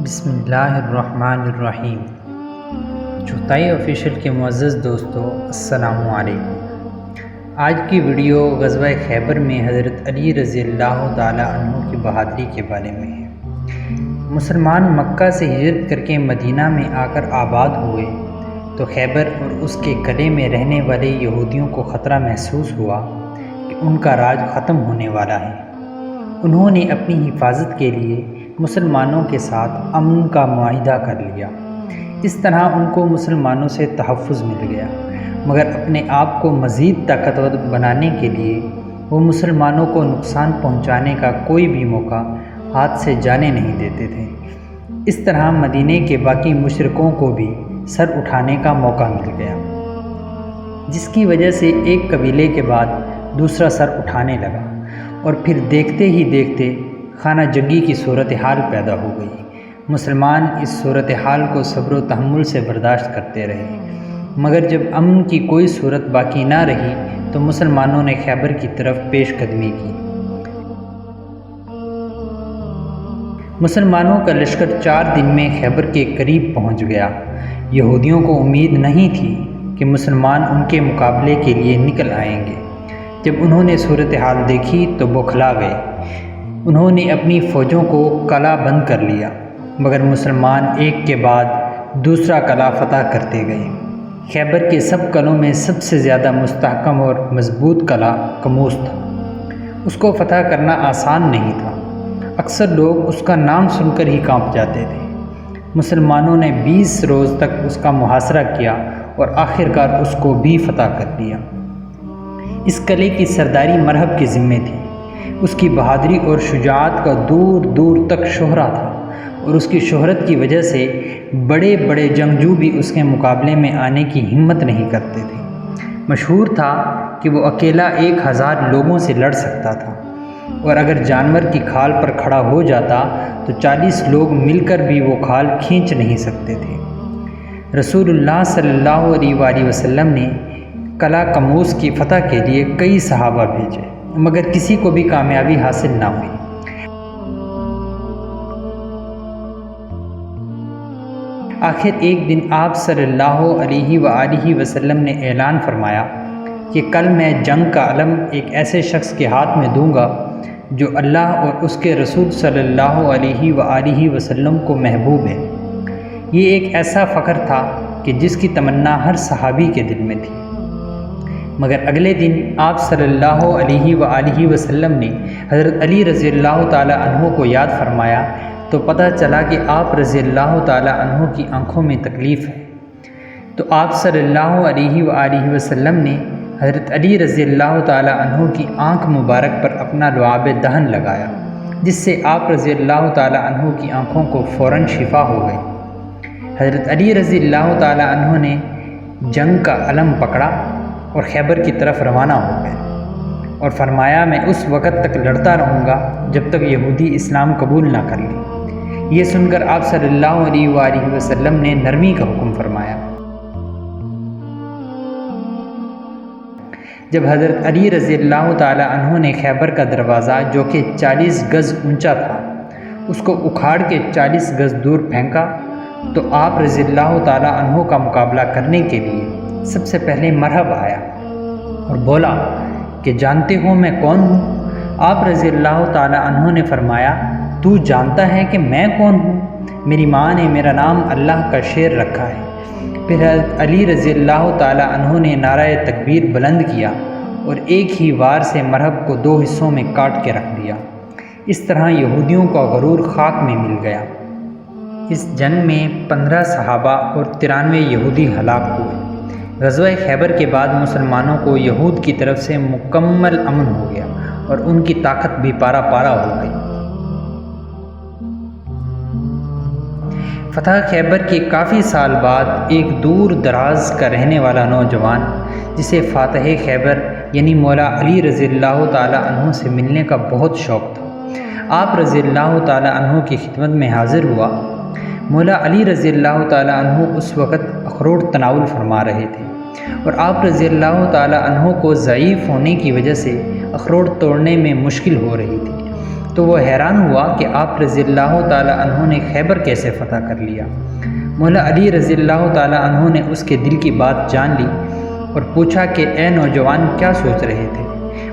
بسم اللہ الرحمن الرحیم۔ چوتھائی آفیشیل کے معزز دوستو، السلام علیکم۔ آج کی ویڈیو غزوہ خیبر میں حضرت علی رضی اللہ تعالی عنہ کی بہادری کے بارے میں ہے۔ مسلمان مکہ سے ہجرت کر کے مدینہ میں آ کر آباد ہوئے تو خیبر اور اس کے قلعے میں رہنے والے یہودیوں کو خطرہ محسوس ہوا کہ ان کا راج ختم ہونے والا ہے۔ انہوں نے اپنی حفاظت کے لیے مسلمانوں کے ساتھ امن کا معاہدہ کر لیا۔ اس طرح ان کو مسلمانوں سے تحفظ مل گیا، مگر اپنے آپ کو مزید طاقتور بنانے کے لیے وہ مسلمانوں کو نقصان پہنچانے کا کوئی بھی موقع ہاتھ سے جانے نہیں دیتے تھے۔ اس طرح مدینے کے باقی مشرکوں کو بھی سر اٹھانے کا موقع مل گیا، جس کی وجہ سے ایک قبیلے کے بعد دوسرا سر اٹھانے لگا، اور پھر دیکھتے ہی دیکھتے خانہ جنگی کی صورتحال پیدا ہو گئی۔ مسلمان اس صورتحال کو صبر و تحمل سے برداشت کرتے رہے، مگر جب امن کی کوئی صورت باقی نہ رہی تو مسلمانوں نے خیبر کی طرف پیش قدمی کی۔ مسلمانوں کا لشکر 4 دن میں خیبر کے قریب پہنچ گیا۔ یہودیوں کو امید نہیں تھی کہ مسلمان ان کے مقابلے کے لیے نکل آئیں گے۔ جب انہوں نے صورتحال دیکھی تو بوکھلا گئے۔ انہوں نے اپنی فوجوں کو قلعہ بند کر لیا، مگر مسلمان ایک کے بعد دوسرا قلعہ فتح کرتے گئے۔ خیبر کے سب قلعوں میں سب سے زیادہ مستحکم اور مضبوط قلعہ قموس تھا۔ اس کو فتح کرنا آسان نہیں تھا، اکثر لوگ اس کا نام سن کر ہی کانپ جاتے تھے۔ مسلمانوں نے 20 روز تک اس کا محاصرہ کیا اور آخرکار اس کو بھی فتح کر لیا۔ اس قلعے کی سرداری مرہب کے ذمے تھی۔ اس کی بہادری اور شجاعت کا دور دور تک شہرہ تھا، اور اس کی شہرت کی وجہ سے بڑے بڑے جنگجو بھی اس کے مقابلے میں آنے کی ہمت نہیں کرتے تھے۔ مشہور تھا کہ وہ اکیلا 1000 لوگوں سے لڑ سکتا تھا، اور اگر جانور کی کھال پر کھڑا ہو جاتا تو 40 لوگ مل کر بھی وہ کھال کھینچ نہیں سکتے تھے۔ رسول اللہ صلی اللہ علیہ وآلہ وسلم نے قلعہ قموس کی فتح کے لیے کئی صحابہ بھیجے، مگر کسی کو بھی کامیابی حاصل نہ ہوئی۔ آخر ایک دن آپ صلی اللہ علیہ وآلہ وسلم نے اعلان فرمایا کہ کل میں جنگ کا علم ایک ایسے شخص کے ہاتھ میں دوں گا جو اللہ اور اس کے رسول صلی اللہ علیہ وآلہ وسلم کو محبوب ہے۔ یہ ایک ایسا فخر تھا کہ جس کی تمنا ہر صحابی کے دل میں تھی۔ مگر اگلے دن آپ صلی اللہ علیہ وآلہ وسلم نے حضرت علی رضی اللہ تعالی عنہ کو یاد فرمایا تو پتہ چلا کہ آپ رضی اللہ تعالی عنہ کی آنکھوں میں تکلیف ہے۔ تو آپ صلی اللہ علیہ وآلہ وسلم نے حضرت علی رضی اللہ تعالی عنہ کی آنکھ مبارک پر اپنا لعاب دہن لگایا، جس سے آپ رضی اللہ تعالی عنہ کی آنکھوں کو فوراً شفا ہو گئی۔ حضرت علی رضی اللہ تعالی عنہ نے جنگ کا علم پکڑا اور خیبر کی طرف روانہ ہو گئے، اور فرمایا میں اس وقت تک لڑتا رہوں گا جب تک یہودی اسلام قبول نہ کر لیں۔ یہ سن کر آپ صلی اللہ علیہ وآلہ وسلم نے نرمی کا حکم فرمایا۔ جب حضرت علی رضی اللہ تعالی عنہ نے خیبر کا دروازہ جو کہ 40 گز اونچا تھا اس کو اکھاڑ کے 40 گز دور پھینکا تو آپ رضی اللہ تعالی عنہ کا مقابلہ کرنے کے لیے سب سے پہلے مرحب آیا اور بولا کہ جانتے ہو میں کون ہوں؟ آپ رضی اللہ تعالی عنہ نے فرمایا تو جانتا ہے کہ میں کون ہوں؟ میری ماں نے میرا نام اللہ کا شیر رکھا ہے۔ پھر حضرت علی رضی اللہ تعالی عنہ نے نعرہ تکبیر بلند کیا اور ایک ہی وار سے مرحب کو 2 حصوں میں کاٹ کے رکھ دیا۔ اس طرح یہودیوں کا غرور خاک میں مل گیا۔ اس جنگ میں 15 صحابہ اور 93 یہودی ہلاک ہوئے۔ غزوہ خیبر کے بعد مسلمانوں کو یہود کی طرف سے مکمل امن ہو گیا اور ان کی طاقت بھی پارا پارا ہو گئی۔ فتح خیبر کے کافی سال بعد ایک دور دراز کا رہنے والا نوجوان جسے فاتح خیبر یعنی مولا علی رضی اللہ تعالی عنہ سے ملنے کا بہت شوق تھا، آپ رضی اللہ تعالی عنہ کی خدمت میں حاضر ہوا۔ مولا علی رضی اللہ تعالی عنہ اس وقت اخروٹ تناول فرما رہے تھے، اور آپ رضی اللہ تعالی عنہ کو ضعیف ہونے کی وجہ سے اخروٹ توڑنے میں مشکل ہو رہی تھی، تو وہ حیران ہوا کہ آپ رضی اللہ تعالیٰ عنہ نے خیبر کیسے فتح کر لیا۔ مولا علی رضی اللہ تعالیٰ عنہ نے اس کے دل کی بات جان لی اور پوچھا کہ اے نوجوان کیا سوچ رہے تھے؟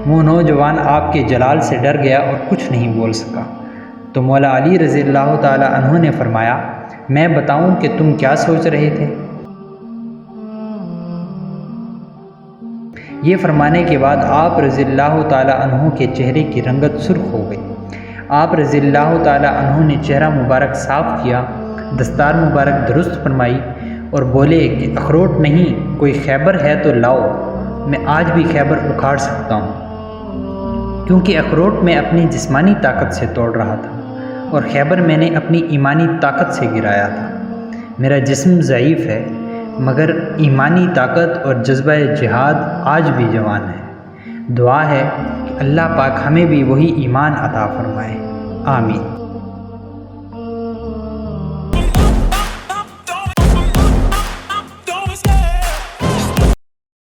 وہ نوجوان آپ کے جلال سے ڈر گیا اور کچھ نہیں بول سکا۔ تو مولا علی رضی اللہ تعالیٰ عنہ نے فرمایا، میں بتاؤں کہ تم کیا سوچ رہے تھے؟ یہ فرمانے کے بعد آپ رضی اللہ تعالیٰ عنہ کے چہرے کی رنگت سرخ ہو گئی۔ آپ رضی اللہ تعالیٰ عنہ نے چہرہ مبارک صاف کیا، دستار مبارک درست فرمائی اور بولے کہ اخروٹ نہیں، کوئی خیبر ہے تو لاؤ، میں آج بھی خیبر اکھاڑ سکتا ہوں، کیونکہ اخروٹ میں اپنی جسمانی طاقت سے توڑ رہا تھا اور خیبر میں نے اپنی ایمانی طاقت سے گرایا تھا۔ میرا جسم ضعیف ہے مگر ایمانی طاقت اور جذبہ جہاد آج بھی جوان ہے۔ دعا ہے کہ اللہ پاک ہمیں بھی وہی ایمان عطا فرمائے، آمین۔